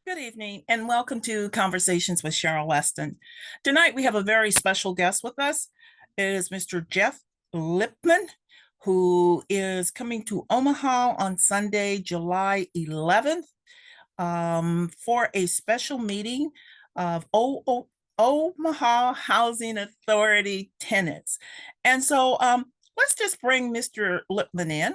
Good evening and welcome to Conversations with Cheryl Weston. Tonight we have a very special guest with us. It is Mr. Jeff Lipman, who is coming to Omaha on Sunday, July 11th, for a special meeting of Omaha Housing Authority tenants. And so let's just bring Mr. Lipman in.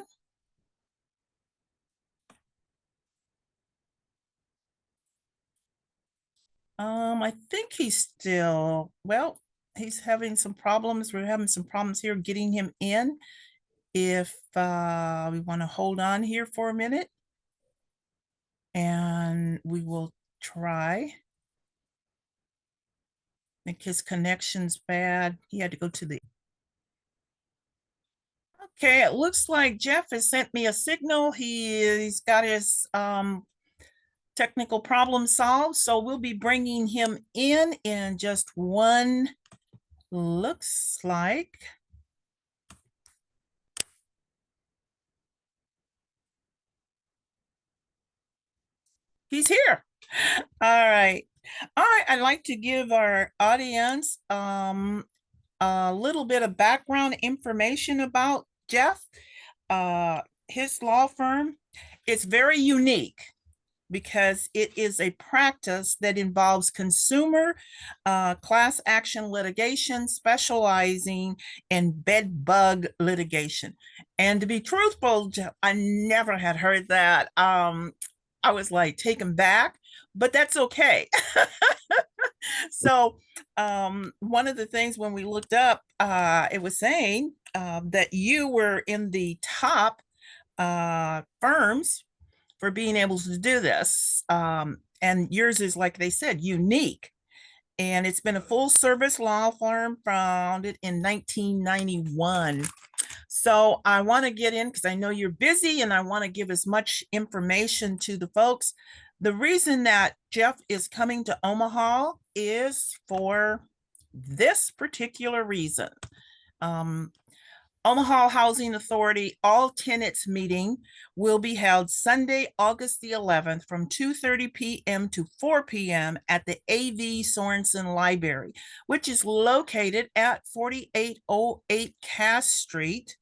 I think he's still, well, he's having some problems. We're having some problems here getting him in. If we want to hold on here for a minute and we will try. I think his connection's bad. He had to go to the. Okay, it looks like Jeff has sent me a signal. He's got his technical problem solved. So we'll be bringing him in just one, looks like. He's here. All right. I'd like to give our audience a little bit of background information about Jeff. His law firm, it's very unique because it is a practice that involves consumer class action litigation, specializing in bed bug litigation. And to be truthful, Jeff, I never had heard that. I was like taken back, but that's okay. So one of the things when we looked up, it was saying that you were in the top firms for being able to do this. And yours is, like they said, unique. And it's been a full service law firm founded in 1991. So I want to get in because I know you're busy and I want to give as much information to the folks. The reason that Jeff is coming to Omaha is for this particular reason. Omaha Housing Authority all tenants meeting will be held Sunday, August the 11th from 2:30 p.m. to 4 p.m. at the AV Sorensen Library, which is located at 4808 Cass Street,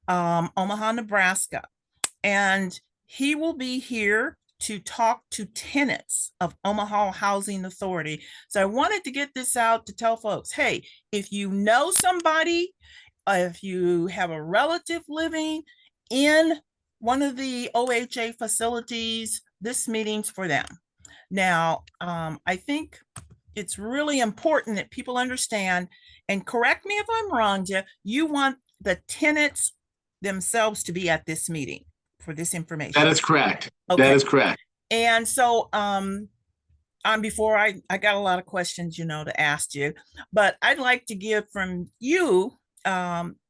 Omaha, Nebraska. And he will be here to talk to tenants of Omaha Housing Authority. So I wanted to get this out to tell folks, hey, if you know somebody, if you have a relative living in one of the OHA facilities, this meeting's for them. Now, I think it's really important that people understand, and correct me if I'm wrong, Jeff, you want the tenants themselves to be at this meeting for this information. That is correct. Okay. That is correct. And so before I got a lot of questions, to ask you, but I'd like to give from you,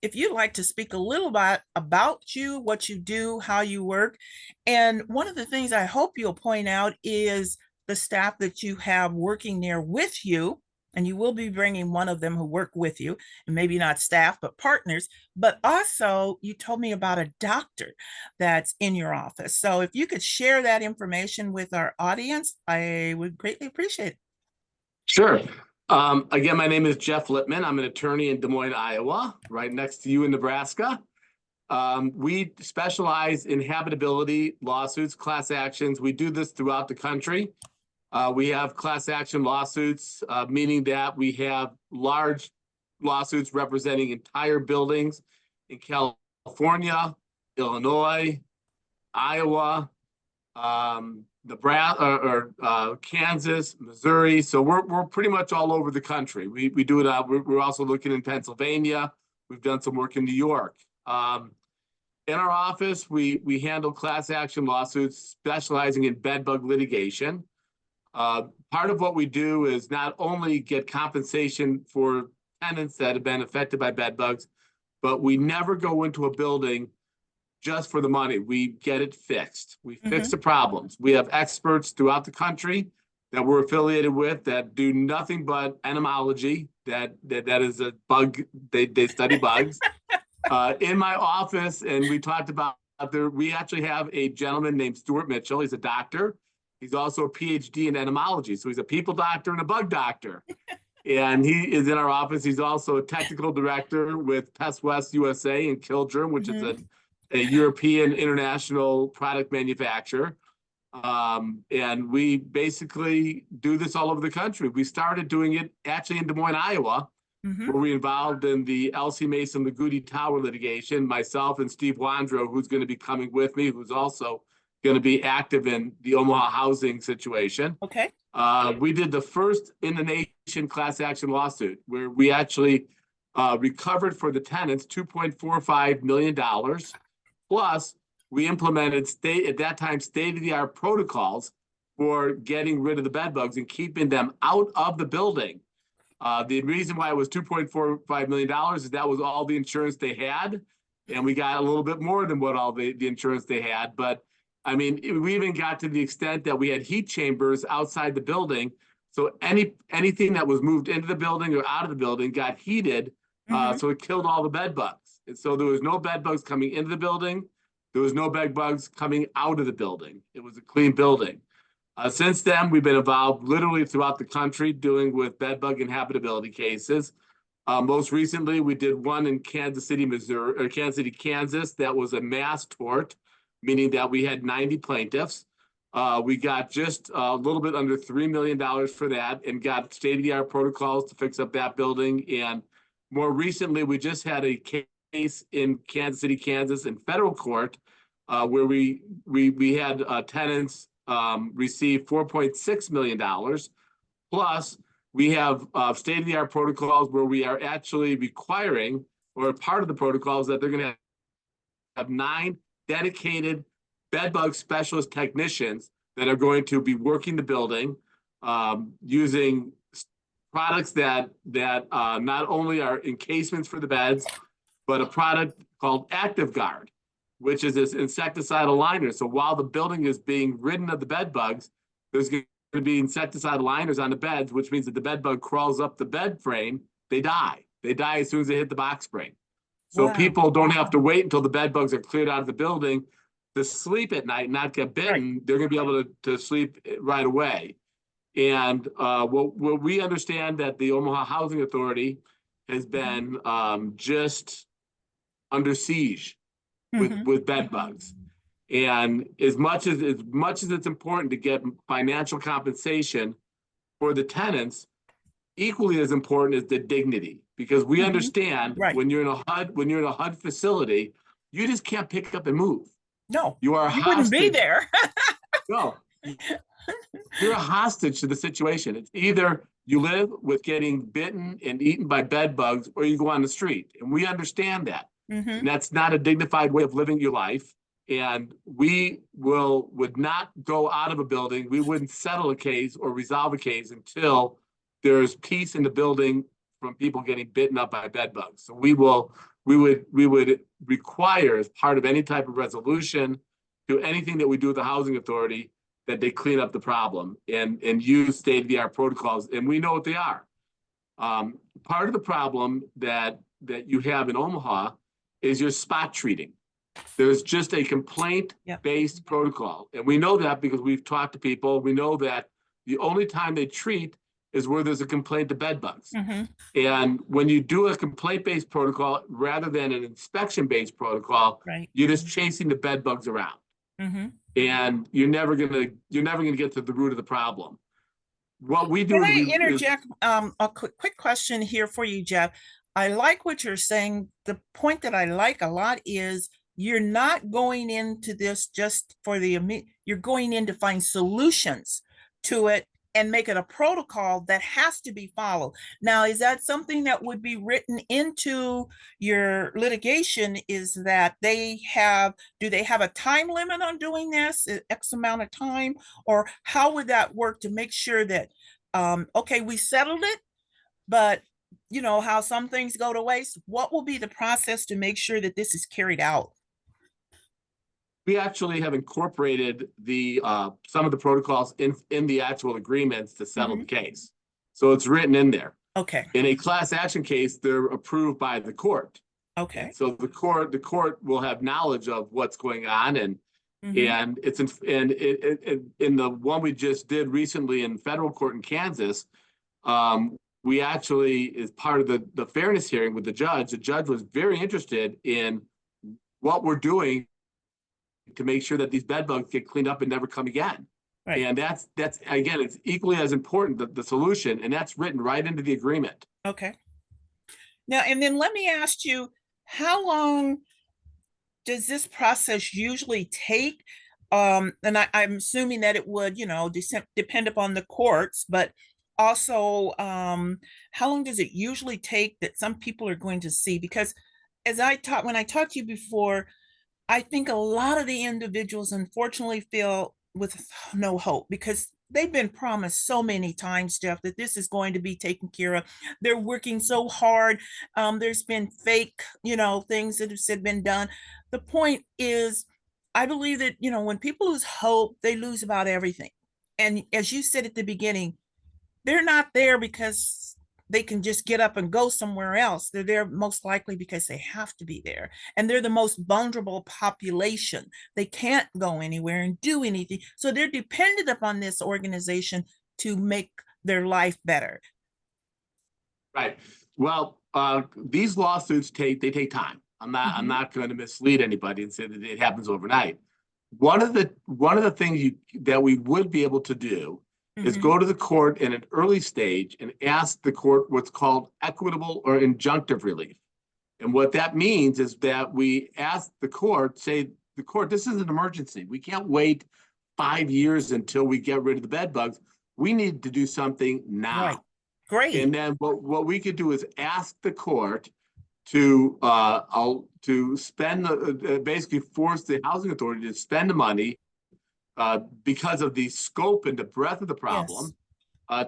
if you'd like to speak a little bit about you, what you do, how you work. And one of the things I hope you'll point out is the staff that you have working there with you. And you will be bringing one of them who work with you, and maybe not staff, but partners. But also, you told me about a doctor that's in your office. So if you could share that information with our audience, I would greatly appreciate it. Sure. Again, my name is Jeff Lipman. I'm an attorney in Des Moines, Iowa, right next to you in Nebraska. We specialize in habitability lawsuits, class actions. We do this throughout the country. We have class action lawsuits, meaning that we have large lawsuits representing entire buildings in California, Illinois, Iowa, Nebraska, Kansas, Missouri. So we're pretty much all over the country. We do it. We're also looking in Pennsylvania. We've done some work in New York. In our office, we handle class action lawsuits, specializing in bed bug litigation. Part of what we do is not only get compensation for tenants that have been affected by bed bugs, but we never go into a building just for the money. We get it fixed. We fix the problems. We have experts throughout the country that we're affiliated with that do nothing but entomology. That is a bug. They study bugs. In my office, and we talked about we actually have a gentleman named Stuart Mitchell. He's a doctor. He's also a PhD in entomology. So he's a people doctor and a bug doctor. And he is in our office. He's also a technical director with Pest West USA in Kildrum, which is a European international product manufacturer. And we basically do this all over the country. We started doing it actually in Des Moines, Iowa, where we involved in the L.C. Mason Lagudi Tower litigation, myself and Steve Wandro, who's going to be coming with me, who's also going to be active in the Omaha housing situation. Okay. We did the first in the nation class action lawsuit where we actually recovered for the tenants $2.45 million. Plus, we implemented at that time state-of-the-art protocols for getting rid of the bed bugs and keeping them out of the building. The reason why it was $2.45 million is that was all the insurance they had. And we got a little bit more than what all the insurance they had. But I mean, we even got to the extent that we had heat chambers outside the building. So anything that was moved into the building or out of the building got heated. So it killed all the bed bugs. And so there was no bed bugs coming into the building. There was no bed bugs coming out of the building. It was a clean building. Since then, we've been involved literally throughout the country dealing with bed bug inhabitability cases. Most recently, we did one in Kansas City, Missouri, or Kansas City, Kansas. That was a mass tort, meaning that we had 90 plaintiffs. We got just a little bit under $3 million for that and got state-of-the-art protocols to fix up that building. And more recently, we just had a case in Kansas City, Kansas in federal court where we had tenants receive $4.6 million. Plus, we have state-of-the-art protocols where we are actually requiring, or part of the protocols, that they're going to have 9 dedicated bed bug specialist technicians that are going to be working the building using products that not only are encasements for the beds, but a product called Active Guard, which is this insecticidal liner. So while the building is being ridden of the bed bugs, there's going to be insecticide liners on the beds, which means that the bed bug crawls up the bed frame, they die. They die as soon as they hit the box spring. So people don't have to wait until the bed bugs are cleared out of the building to sleep at night and not get bitten. They're going to be able to sleep right away. And what we understand that the Omaha Housing Authority has been just under siege with bed bugs. And as much as it's important to get financial compensation for the tenants, equally as important is the dignity, because we understand when you're in a HUD facility, you just can't pick up and move. No, you wouldn't be there. No, you're a hostage to the situation. It's either you live with getting bitten and eaten by bed bugs, or you go on the street. And we understand that. And that's not a dignified way of living your life. And we would not go out of a building. We wouldn't settle a case or resolve a case until there's peace in the building from people getting bitten up by bed bugs. So we would require, as part of any type of resolution to anything that we do with the housing authority, that they clean up the problem and use state-of-the-art protocols. And we know what they are. Part of the problem that you have in Omaha is your spot treating. There's just a complaint-based protocol. And we know that because we've talked to people. We know that the only time they treat is where there's a complaint to bed bugs. And when you do a complaint-based protocol rather than an inspection-based protocol, you're just chasing the bed bugs around. And you're never gonna get to the root of the problem. What we do. Can I interject a quick question here for you, Jeff? I like what you're saying. The point that I like a lot is you're not going into this just for you're going in to find solutions to it and make it a protocol that has to be followed. Now, is that something that would be written into your litigation? Is that do they have a time limit on doing this, X amount of time? Or how would that work to make sure that, okay, we settled it, but you know how some things go to waste? What will be the process to make sure that this is carried out? We actually have incorporated some of the protocols in the actual agreements to settle the case. So it's written in there. Okay. In a class action case, they're approved by the court. Okay. So the court will have knowledge of what's going on, and And it's in the one we just did recently in federal court in Kansas. We actually, as part of the fairness hearing with the judge was very interested in what we're doing to make sure that these bed bugs get cleaned up and never come again. Right. And that's again, it's equally as important, the solution, and that's written right into the agreement. Okay. Now, and then let me ask you, how long does this process usually take? And I'm assuming that it would, depend upon the courts, but also, how long does it usually take that some people are going to see? Because when I talked to you before, I think a lot of the individuals unfortunately feel with no hope because they've been promised so many times, Jeff, that this is going to be taken care of. They're working so hard. There's been fake, things that have been done. The point is, I believe that, when people lose hope, they lose about everything. And as you said at the beginning, they're not there because they can just get up and go somewhere else. They're there most likely because they have to be there. And they're the most vulnerable population. They can't go anywhere and do anything. So they're dependent upon this organization to make their life better. Right. Well, these lawsuits take time. I'm not going to mislead anybody and say that it happens overnight. One of the things that we would be able to do is go to the court in an early stage and ask the court what's called equitable or injunctive relief. And what that means is that we ask the court, this is an emergency. We can't wait 5 years until we get rid of the bed bugs. We need to do something now. Right. Great. And then what we could do is ask the court to spend basically force the housing authority to spend the money because of the scope and the breadth of the problem,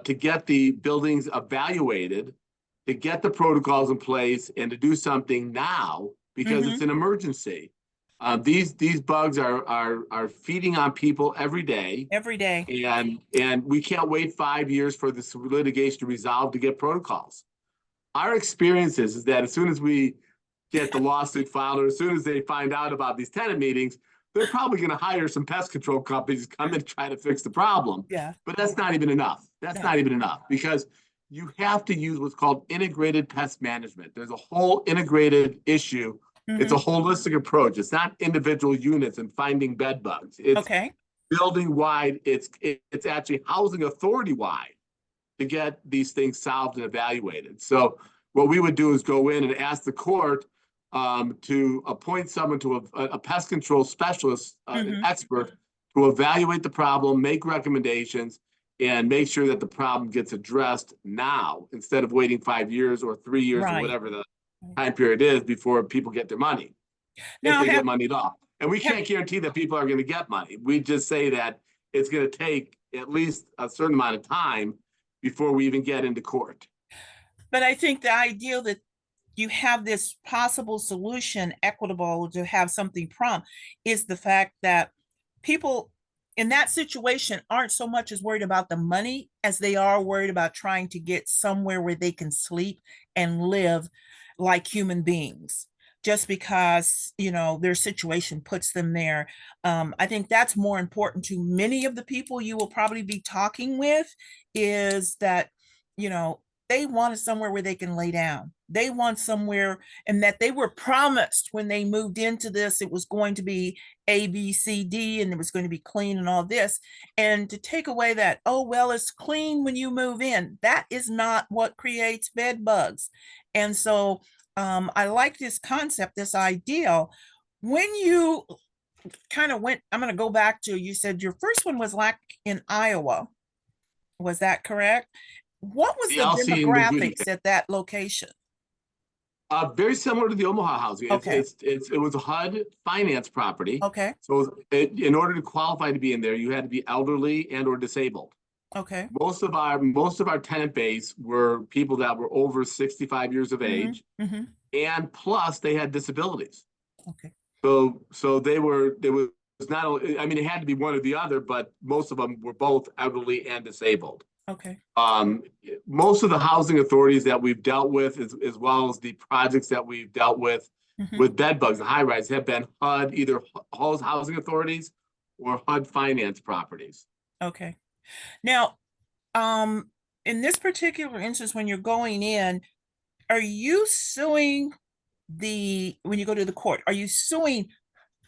to get the buildings evaluated, to get the protocols in place, and to do something now because it's an emergency. These bugs are feeding on people every day. Every day. And we can't wait 5 years for this litigation to resolve to get protocols. Our experience is that as soon as we get the lawsuit filed, or as soon as they find out about these tenant meetings, they're probably going to hire some pest control companies to come in and try to fix the problem. Yeah. But that's not even enough. That's not even enough because you have to use what's called integrated pest management. There's a whole integrated issue. It's a holistic approach. It's not individual units and finding bed bugs. It's building wide. It's actually housing authority wide to get these things solved and evaluated. So what we would do is go in and ask the court to appoint someone to a pest control specialist, an expert, to evaluate the problem, make recommendations, and make sure that the problem gets addressed now instead of waiting 5 years or 3 years or whatever the time period is before people get their money. If they get money at all. And we can't guarantee that people are going to get money. We just say that it's going to take at least a certain amount of time before we even get into court. But I think the idea that you have this possible solution, equitable, to have something prompt, is the fact that people in that situation aren't so much as worried about the money as they are worried about trying to get somewhere where they can sleep and live like human beings, just because, their situation puts them there. I think that's more important to many of the people you will probably be talking with, is that, they want somewhere where they can lay down. They want somewhere, and that they were promised when they moved into this, it was going to be A, B, C, D, and it was going to be clean and all this. And to take away that, oh, well, it's clean when you move in, that is not what creates bed bugs. And so I like this concept, this ideal. When you kind of went, I'm going to go back to, you said your first one was like in Iowa. Was that correct? What was the demographics at that location? Very similar to the Omaha housing. It was a HUD finance property. Okay. So in order to qualify to be in there, you had to be elderly and or disabled. Okay. Most of our tenant base were people that were over 65 years of age, and plus they had disabilities. Okay. So there was not only, I mean, it had to be one or the other, but most of them were both elderly and disabled. Okay. Most of the housing authorities that we've dealt with, as well as the projects that we've dealt with bed bugs and high rise, have been HUD, either housing authorities or HUD finance properties. Okay. Now, in this particular instance, when you're going in, are you suing when you go to the court, are you suing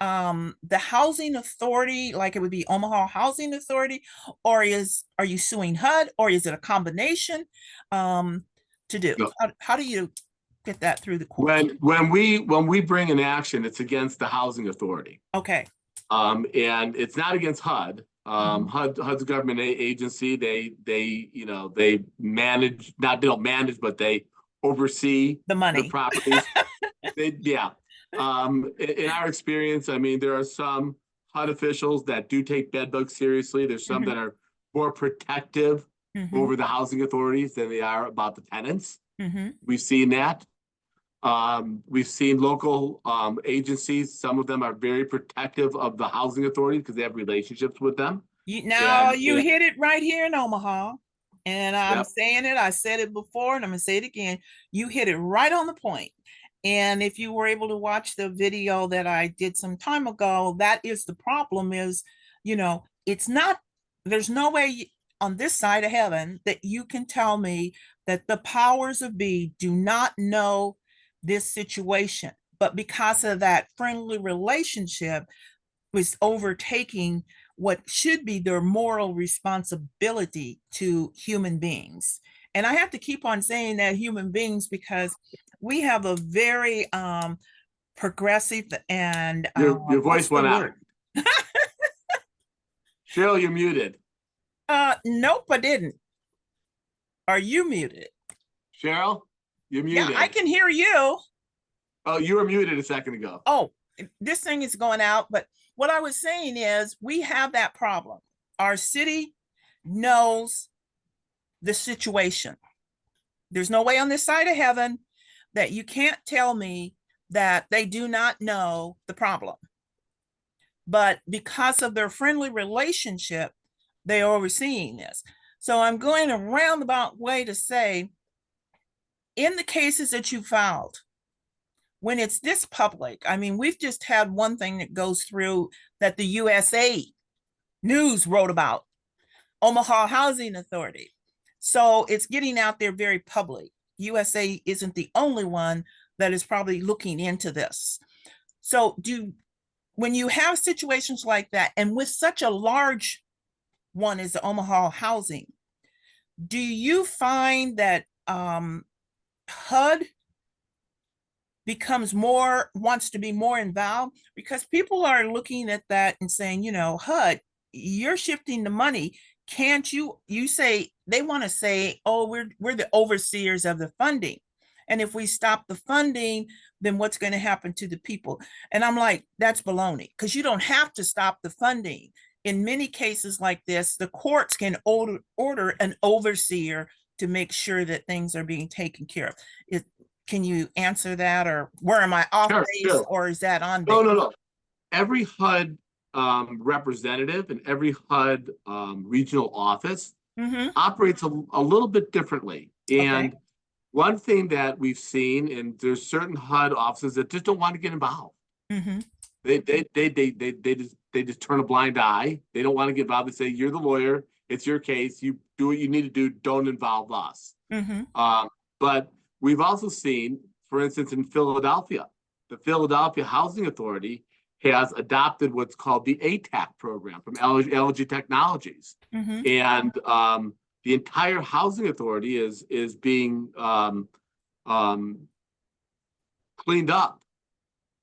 the housing authority, like it would be Omaha Housing Authority, or are you suing HUD, or is it a combination? To do No. how do you get that through the court? When we bring an action, it's against the housing authority. Okay. And it's not against HUD. HUD's a government agency. They manage, they don't manage, but they oversee the money, the properties. In our experience, I mean, there are some HUD officials that do take bed bugs seriously. There's some that are more protective over the housing authorities than they are about the tenants. We've seen that. We've seen local agencies. Some of them are very protective of the housing authority because they have relationships with them. You hit it right here in Omaha. And I'm saying it, I said it before, and I'm gonna say it again. You hit it right on the point. And if you were able to watch the video that I did some time ago, that is the problem is, it's not, there's no way on this side of heaven that you can tell me that the powers of be do not know this situation. But because of that friendly relationship was overtaking what should be their moral responsibility to human beings. And I have to keep on saying that human beings because we have a very progressive and your voice went out. Cheryl, you're muted. Nope, I didn't. Are you muted? Cheryl, you're muted. Yeah, I can hear you. Oh, you were muted a second ago. Oh, this thing is going out. But what I was saying is we have that problem. Our city knows the situation. There's no way on this side of heaven that you can't tell me that they do not know the problem. But because of their friendly relationship, they are overseeing this. So I'm going a roundabout way to say, in the cases that you filed, when it's this public, I mean, we've just had one thing that goes through that the USA News wrote about, Omaha Housing Authority. So it's getting out there very public. USA isn't the only one that is probably looking into this. So when you have situations like that, and with such a large one as the Omaha Housing, do you find that HUD wants to be more involved? Because people are looking at that and saying, HUD, you're shifting the money. Can't you say, they want to say, oh, we're the overseers of the funding. And if we stop the funding, then what's going to happen to the people? And I'm like, that's baloney, because you don't have to stop the funding. In many cases like this, the courts can order an overseer to make sure that things are being taken care of. Can you answer that, or where am I off base, or is that on base? No. Every HUD representative and every HUD regional office operates a little bit differently. And one thing that we've seen, and there's certain HUD offices that just don't want to get involved. They just turn a blind eye. They don't want to get involved. They say, you're the lawyer, it's your case, you do what you need to do, don't involve us. But we've also seen, for instance, in Philadelphia, the Philadelphia Housing Authority has adopted what's called the ATAC program from LG Technologies. And the entire housing authority is being cleaned up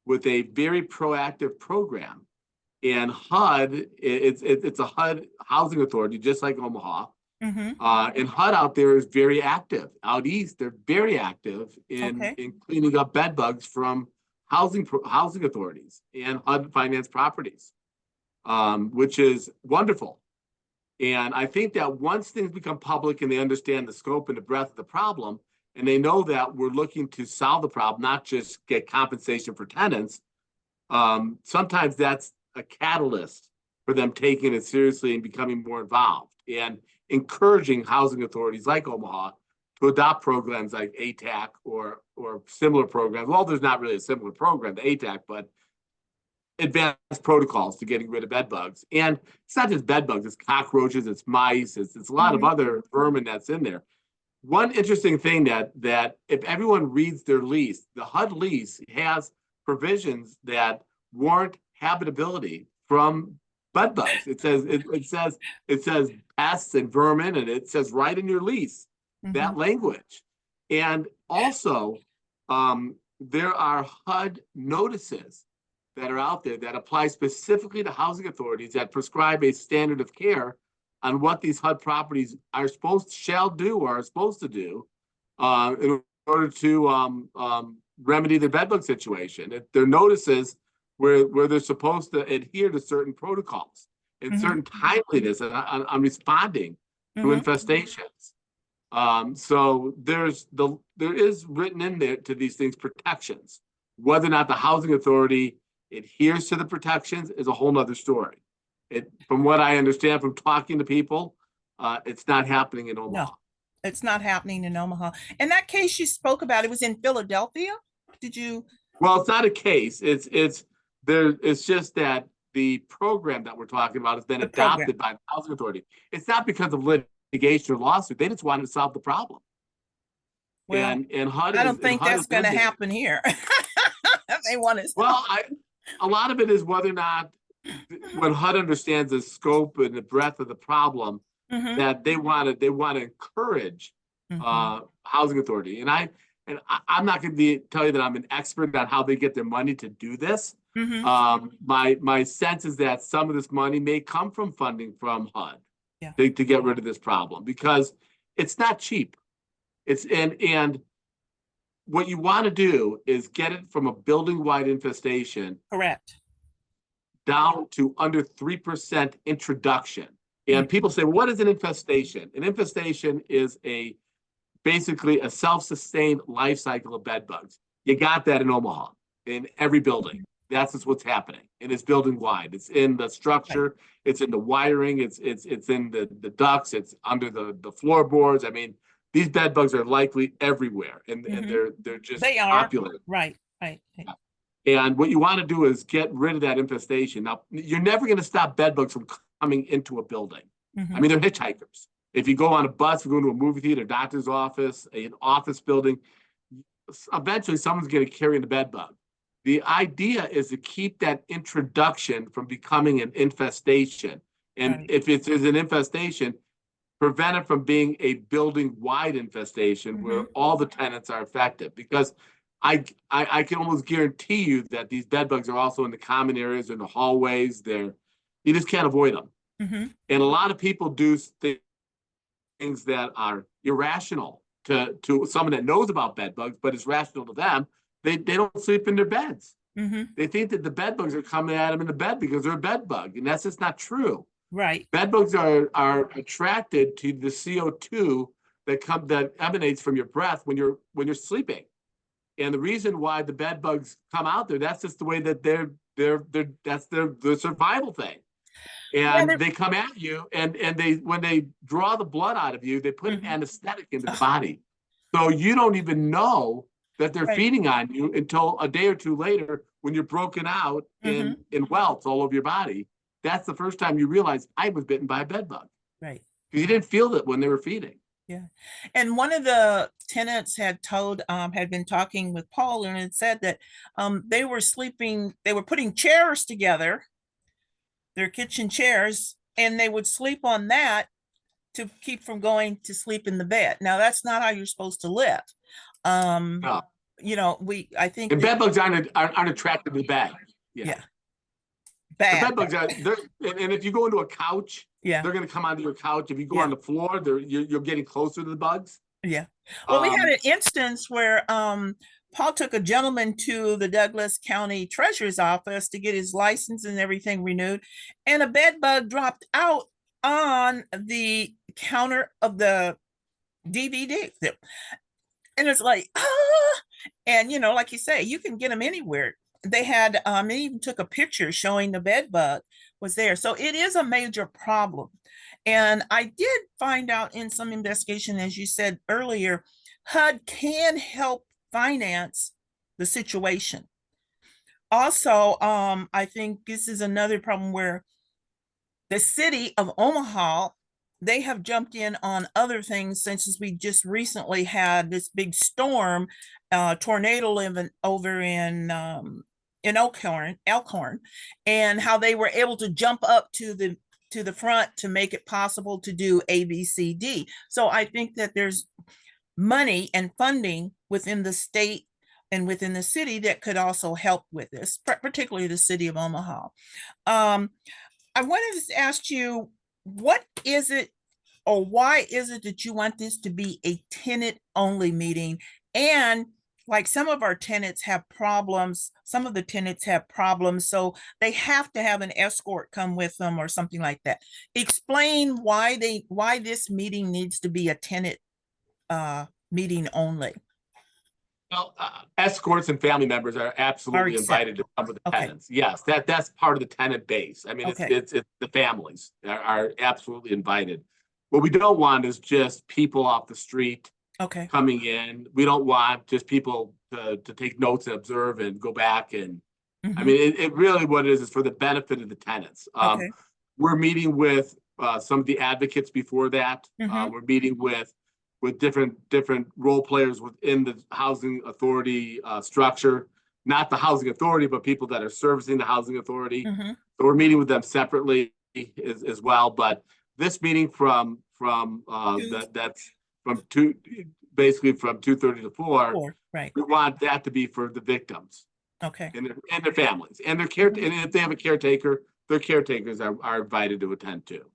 with a very proactive program. And HUD, it's a HUD housing authority, just like Omaha. And HUD out there is very active. Out east, they're very active in cleaning up bed bugs from housing authorities and HUD finance properties, which is wonderful. And I think that once things become public and they understand the scope and the breadth of the problem, and they know that we're looking to solve the problem, not just get compensation for tenants, sometimes that's a catalyst for them taking it seriously and becoming more involved and encouraging housing authorities like Omaha to adopt programs like ATAC or similar programs. Well, there's not really a similar program to ATAC, but advanced protocols to getting rid of bed bugs. And it's not just bed bugs, it's cockroaches, it's mice, it's a lot of other vermin that's in there. One interesting thing that if everyone reads their lease, the HUD lease has provisions that warrant habitability from bed bugs. It says pests and vermin, and it says right in your lease that language. And also, there are HUD notices that are out there that apply specifically to housing authorities that prescribe a standard of care on what these HUD properties shall do or are supposed to do in order to remedy the bedbug situation. They're notices where they're supposed to adhere to certain protocols and certain timeliness on responding to infestations. So there is written in there to these things protections. Whether or not the housing authority adheres to the protections is a whole nother story. From what I understand from talking to people, it's not happening in Omaha. No, it's not happening in Omaha. And that case you spoke about, it was in Philadelphia. Did you? Well, it's not a case. It's just that the program that we're talking about has been adopted by the housing authority. It's not because of litigation or lawsuit. They just wanted to solve the problem. Well, and HUD I don't think that's going to happen here. They want to. Well, a lot of it is whether or not when HUD understands the scope and the breadth of the problem, that they want to encourage housing authority. And I'm not going to tell you that I'm an expert on how they get their money to do this. My sense is that some of this money may come from funding from HUD to get rid of this problem, because it's not cheap. And what you want to do is get it from a building-wide infestation down to under 3% introduction. And people say, what is an infestation? An infestation is basically a self-sustained life cycle of bed bugs. You got that in Omaha, in every building. That's just what's happening. And it's building wide. It's in the structure, it's in the wiring, it's in the ducts, it's under the floorboards. I mean, these bed bugs are likely everywhere, and they're just popular. Right. And what you want to do is get rid of that infestation. Now, you're never going to stop bed bugs from coming into a building. I mean, they're hitchhikers. If you go on a bus, you go to a movie theater, doctor's office, an office building, eventually someone's going to carry in the bed bug. The idea is to keep that introduction from becoming an infestation. And if it is an infestation, prevent it from being a building-wide infestation where all the tenants are affected. Because I can almost guarantee you that these bed bugs are also in the common areas, in the hallways. You just can't avoid them. And a lot of people do things that are irrational to someone that knows about bed bugs, but it's rational to them. They don't sleep in their beds. They think that the bed bugs are coming at them in the bed because they're a bed bug, and that's just not true. Right. Bed bugs are attracted to the CO2 that emanates from your breath when you're sleeping. And the reason why the bed bugs come out there, that's just the way that that's their survival thing. And they come at you, and when they draw the blood out of you, they put an anesthetic in the body. So you don't even know that they're feeding on you until a day or two later, when you're broken out in welts all over your body. That's the first time you realize I was bitten by a bed bug. Right. Because you didn't feel it when they were feeding. Yeah. And one of the tenants had been talking with Paul, and had said that they were putting chairs together, their kitchen chairs, and they would sleep on that to keep from going to sleep in the bed. Now, that's not how you're supposed to live. No. I think And bed bugs aren't attracted to the bed. Yeah. Bad. The bed bugs and if you go into a couch, they're going to come onto your couch. If you go on the floor, you're getting closer to the bugs. Yeah. Well, we had an instance where Paul took a gentleman to the Douglas County Treasurer's office to get his license and everything renewed, and a bed bug dropped out on the counter of the DVD. And it's like, and like you say, you can get them anywhere. They had they even took a picture showing the bed bug was there. So it is a major problem. And I did find out in some investigation, as you said earlier, HUD can help finance the situation. Also, I think this is another problem where the city of Omaha, they have jumped in on other things since we just recently had this big storm, tornado living over in Elkhorn, and how they were able to jump up to the front to make it possible to do ABCD. So I think that there's money and funding within the state and within the city that could also help with this, particularly the city of Omaha. Um, I wanted to ask you, what is it or why is it that you want this to be a tenant only meeting? And like some of our tenants have problems, some of the tenants have problems, so they have to have an escort come with them or something like that. Explain why this meeting needs to be a tenant meeting only. Well, escorts and family members are absolutely invited to come with the tenants. Yes, that's part of the tenant base. I mean, it's the families are absolutely invited. What we don't want is just people off the street coming in. We don't want just people to take notes and observe and go back. And I mean, it really what it is for the benefit of the tenants. We're meeting with some of the advocates before that. We're meeting with different role players within the housing authority structure, not the housing authority, but people that are servicing the housing authority. So we're meeting with them separately as well. But this meeting that's from basically from 2:30 to 4. Right. We want that to be for the victims. And their families and their and if they have a caretaker, their caretakers are invited to attend too.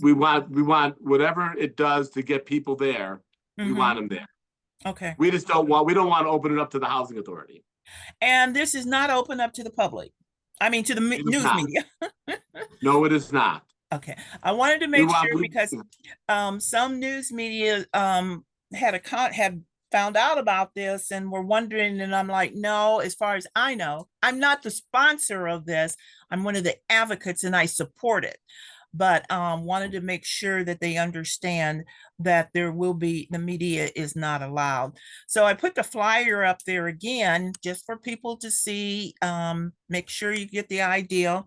We want whatever it does to get people there. We want them there. We don't want to open it up to the housing authority. And this is not open up to the public. I mean, to the news media. No, it is not. I wanted to make sure because some news media had found out about this and were wondering, and I'm like, no, as far as I know, I'm not the sponsor of this. I'm one of the advocates and I support it. But wanted to make sure that they understand that the media is not allowed. So I put the flyer up there again, just for people to see, make sure you get the idea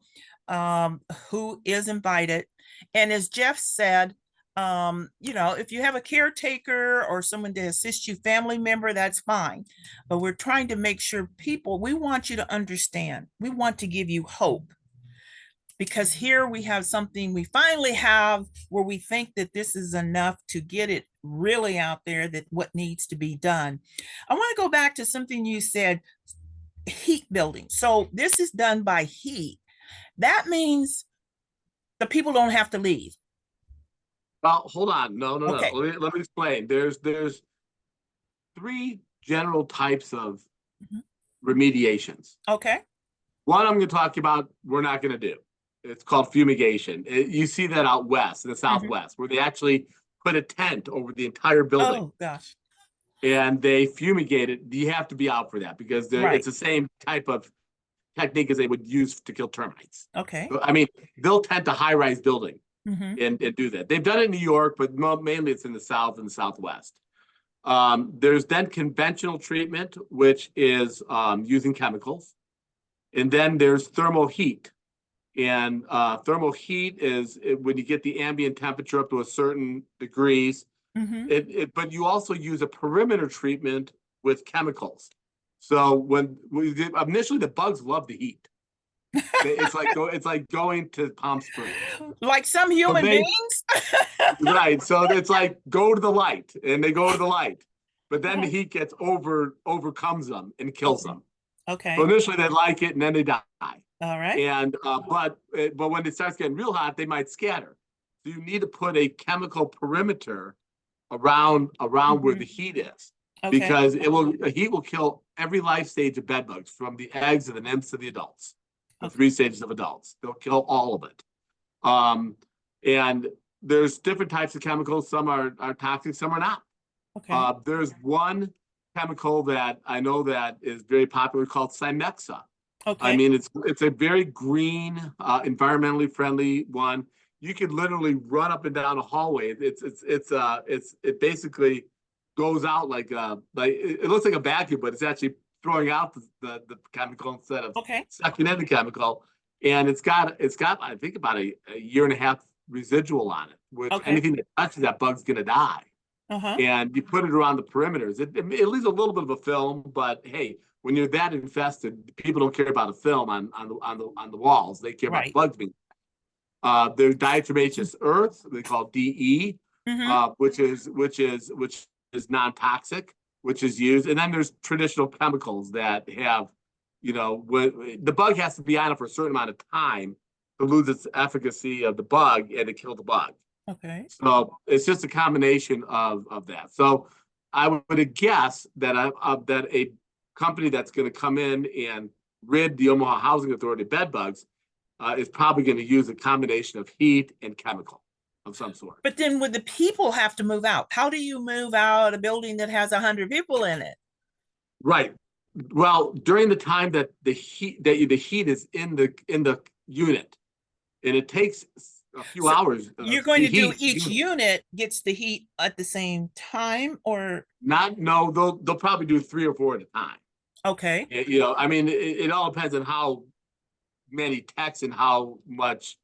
who is invited. And as Jeff said, if you have a caretaker or someone to assist you, family member, that's fine. But we're trying to make sure we want you to understand. We want to give you hope. Because here we have something we finally have where we think that this is enough to get it really out there, that what needs to be done. I want to go back to something you said, heat building. So this is done by heat. That means the people don't have to leave. Well, hold on. No. Let me explain. There's 3 general types of remediations. One I'm going to talk about, we're not going to do. It's called fumigation. You see that out west, in the Southwest, where they actually put a tent over the entire building. Oh, gosh. And they fumigate it. You have to be out for that because it's the same type of technique as they would use to kill termites. So, I mean, they'll tent a high-rise building and do that. They've done it in New York, but mainly it's in the South and the Southwest. There's then conventional treatment, which is using chemicals. And then there's thermal heat. And thermal heat is when you get the ambient temperature up to a certain degrees. But you also use a perimeter treatment with chemicals. So initially the bugs love the heat. It's like going to Palm Springs. Like some human beings. Right. So it's like go to the light, and they go to the light, but then the heat overcomes them and kills them. So initially they like it, and then they die. All right. And but when it starts getting real hot, they might scatter. So you need to put a chemical perimeter around where the heat is, because heat will kill every life stage of bed bugs, from the eggs to the nymphs to the adults. The 3 stages of adults. They'll kill all of it. And there's different types of chemicals. Some are toxic, some are not. There's one chemical that I know that is very popular called Cymexa. I mean, it's a very green, environmentally friendly one. You could literally run up and down a hallway. It basically goes out like it looks like a vacuum, but it's actually throwing out the chemical instead of Okay. sucking in the chemical. And it's got I think about a year and a half residual on it, which Okay. anything that touches that bug's gonna die. Uh-huh. And you put it around the perimeters. It leaves a little bit of a film, but hey, when you're that infested, people don't care about a film on the walls. They care about Right. bugs being. There's diatomaceous earth, they call DE, Mm-hmm. which is non-toxic, which is used. And then there's traditional chemicals that have, when the bug has to be on it for a certain amount of time to lose its efficacy of the bug and to kill the bug. Okay. So it's just a combination of that. So I would guess that that a company that's going to come in and rid the Omaha Housing Authority of bed bugs is probably going to use a combination of heat and chemical of some sort. But then would the people have to move out? How do you move out a building that has 100 people in it? Right. Well, during the time that the heat is in the unit, and it takes a few hours. You're going to do each unit gets the heat at the same time, or no, they'll probably do 3 or 4 at a time. Okay. I mean, it all depends on how many techs and how much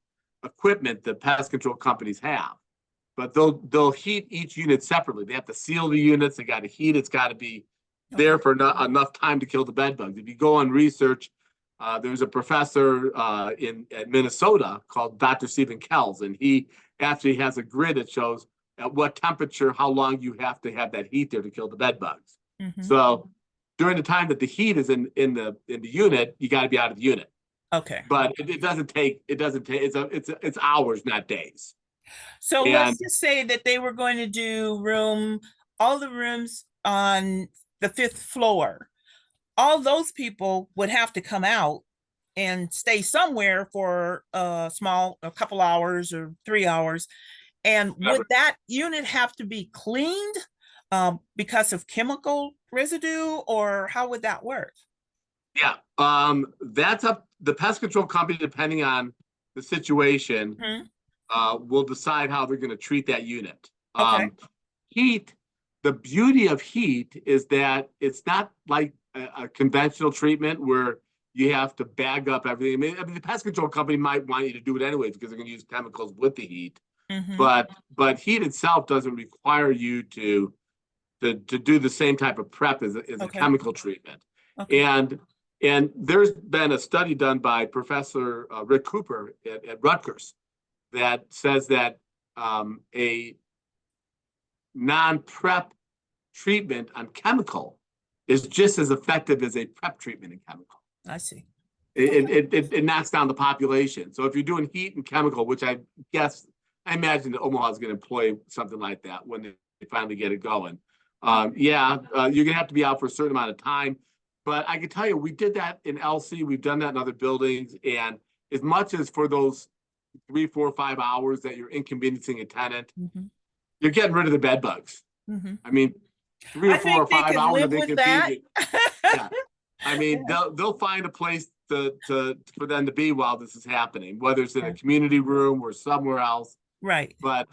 equipment the pest control companies have. But they'll heat each unit separately. They have to seal the units. They got to heat. It's got to be there for enough time to kill the bed bugs. If you go on research, there's a professor at Minnesota called Dr. Stephen Kells, and he actually has a grid that shows at what temperature, how long you have to have that heat there to kill the bed bugs. Mm-hmm. So during the time that the heat is in the unit, you got to be out of the unit. Okay. But it doesn't take it's hours, not days. So let's just say that they were going to do all the rooms on the 5th floor. All those people would have to come out and stay somewhere for a couple hours or 3 hours. And would that unit have to be cleaned because of chemical residue, or how would that work? Yeah, that's up the pest control company, depending on the situation, will decide how they're going to treat that unit. Okay. Heat, the beauty of heat is that it's not like a conventional treatment where you have to bag up everything. I mean, the pest control company might want you to do it anyways because they're going to use chemicals with the heat. Mm-hmm. But heat itself doesn't require you to do the same type of prep as a chemical treatment. Okay. And there's been a study done by Professor Rick Cooper at Rutgers that says that a non-prep treatment on chemical is just as effective as a prep treatment in chemical. I see. It knocks down the population. So if you're doing heat and chemical, which I imagine that Omaha is going to employ something like that when they finally get it going. You're going to have to be out for a certain amount of time. But I can tell you, we did that in LC. We've done that in other buildings. And as much as for those 3, 4, 5 hours that you're inconveniencing a tenant, you're getting rid of the bed bugs. I mean, 3 or 4 or 5 hours of inconvenience. Yeah. I mean, they'll find a place for them to be while this is happening, whether it's in a community room or somewhere else. Right. But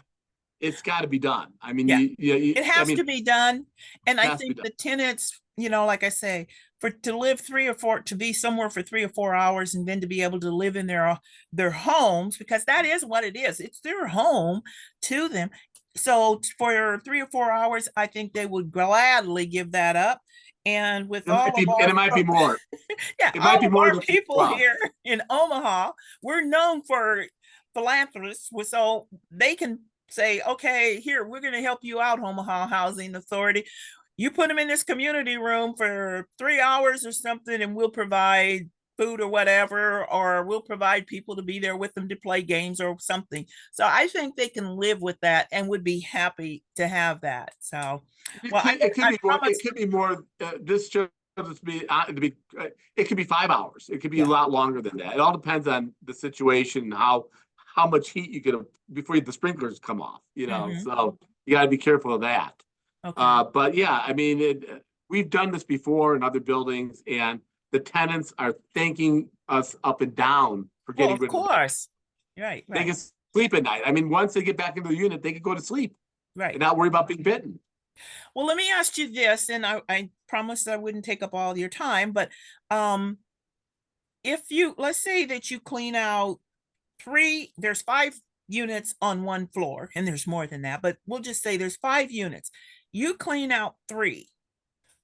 it's got to be done. I mean, it has to be done. And I think the tenants, like I say, to be somewhere for 3 or 4 hours and then to be able to live in their homes, because that is what it is. It's their home to them. So for 3 or 4 hours, I think they would gladly give that up. And with it might be more. Yeah, it might be more than people here in Omaha. We're known for philanthropists, so they can say, okay, here, we're going to help you out, Omaha Housing Authority. You put them in this community room for 3 hours or something, and we'll provide food or whatever, or we'll provide people to be there with them to play games or something. So I think they can live with that and would be happy to have that. So, it could be more. This should be it could be 5 hours. It could be a lot longer than that. It all depends on the situation, how much heat you get before the sprinklers come off. So you got to be careful of that. Okay. But yeah, I mean, we've done this before in other buildings, and the tenants are thanking us up and down for getting rid of it. Of course. Right. They can sleep at night. I mean, once they get back into the unit, they can go to sleep. Right. And not worry about being bitten. Well, let me ask you this, and I promised I wouldn't take up all your time, but um, if you, let's say that you clean out there's 5 units on one floor, and there's more than that, but we'll just say there's 5 units. You clean out 3.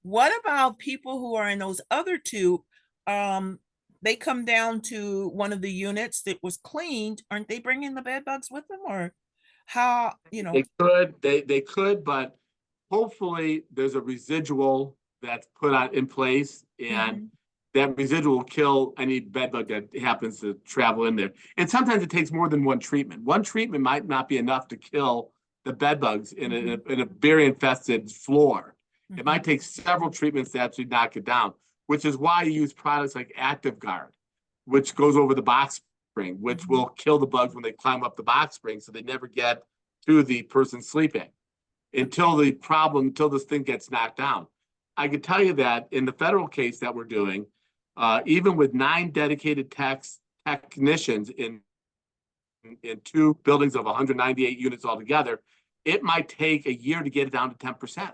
What about people who are in those other 2? They come down to one of the units that was cleaned. Aren't they bringing the bed bugs with them, or how, They could, but hopefully there's a residual that's put out in place, and Mhm. that residual will kill any bed bug that happens to travel in there. And sometimes it takes more than one treatment. One treatment might not be enough to kill the bed bugs in a very infested floor. It might take several treatments to actually knock it down, which is why you use products like Active Guard, which goes over the box spring, which will kill the bugs when they climb up the box spring, so they never get to the person sleeping until this thing gets knocked down. I can tell you that in the federal case that we're doing, even with 9 dedicated technicians in 2 buildings of 198 units altogether, it might take a year to get it down to 10%.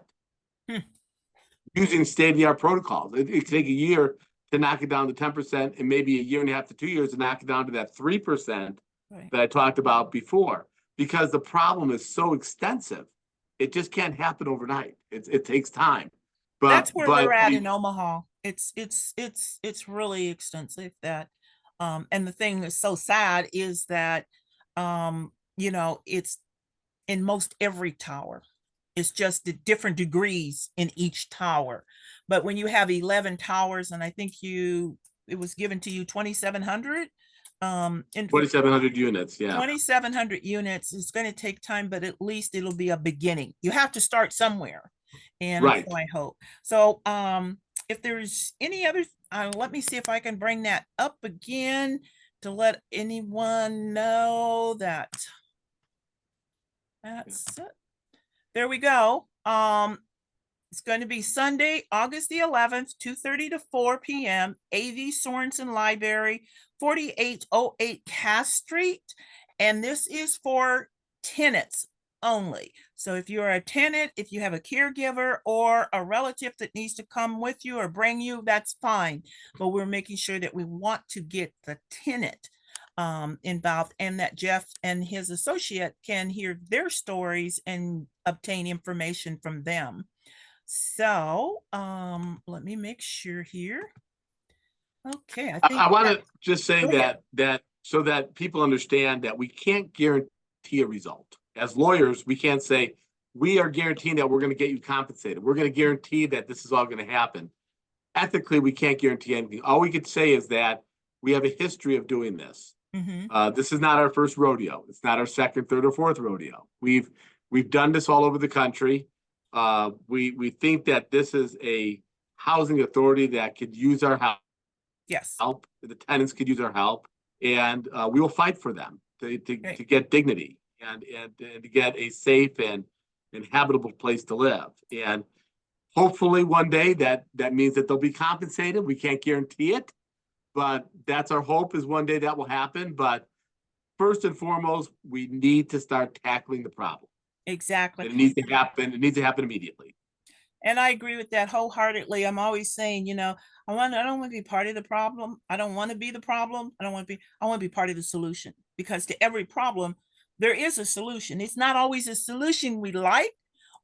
Using state-of-the-art protocols. It could take a year to knock it down to 10%, and maybe a year and a half to 2 years to knock it down to that 3% that I talked about before. Because the problem is so extensive, it just can't happen overnight. It takes time. That's where we're at in Omaha. It's really extensive, that and the thing that's so sad is that it's in most every tower. It's just the different degrees in each tower. But when you have 11 towers, and I think it was given to you 2,700 in 2,700 units, yeah. 2,700 units, is going to take time, but at least it'll be a beginning. You have to start somewhere. And right. so I hope. So if there's any other, let me see if I can bring that up again to let anyone know that that's it. There we go. It's going to be Sunday, August the 11th, 2:30 to 4 p.m. AV Sorensen Library, 4808 Cass Street. And this is for tenants only. So if you're a tenant, if you have a caregiver or a relative that needs to come with you or bring you, that's fine. But we're making sure that we want to get the tenant involved, and that Jeff and his associate can hear their stories and obtain information from them. So let me make sure here. Okay, I want to just say that so that people understand that we can't guarantee a result. As lawyers, we can't say we are guaranteeing that we're going to get you compensated. We're going to guarantee that this is all going to happen. Ethically, we can't guarantee anything. All we could say is that we have a history of doing this. This is not our first rodeo. It's not our second, third, or fourth rodeo. We've done this all over the country. We think that this is a housing authority that could use our help. Yes. The tenants could use our help, and we will fight for them to get dignity and to get a safe and habitable place to live. And hopefully one day that means that they'll be compensated. We can't guarantee it, but that's our hope, is one day that will happen. But first and foremost, we need to start tackling the problem. Exactly. It needs to happen. It needs to happen immediately. And I agree with that wholeheartedly. I'm always saying, I don't want to be part of the problem. I don't want to be the problem. I want to be part of the solution, because to every problem, there is a solution. It's not always a solution we like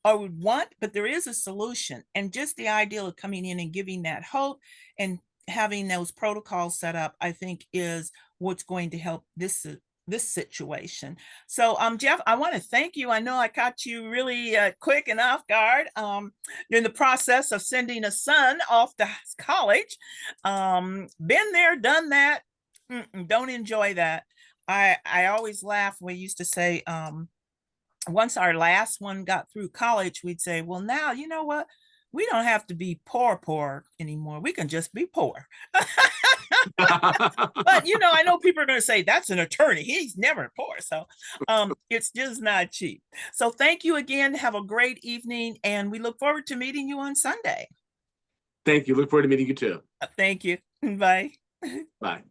or would want, but there is a solution. And just the idea of coming in and giving that hope and having those protocols set up, I think, is what's going to help this situation. So Jeff, I want to thank you. I know I caught you really quick and off guard. You're in the process of sending a son off to college. Been there, done that. Don't enjoy that. I always laugh. We used to say, once our last one got through college, we'd say, well, now, you know what? We don't have to be poor anymore. We can just be poor. But I know people are going to say that's an attorney. He's never poor. So it's just not cheap. So thank you again. Have a great evening. And we look forward to meeting you on Sunday. Thank you. Look forward to meeting you too. Thank you. Bye. Bye.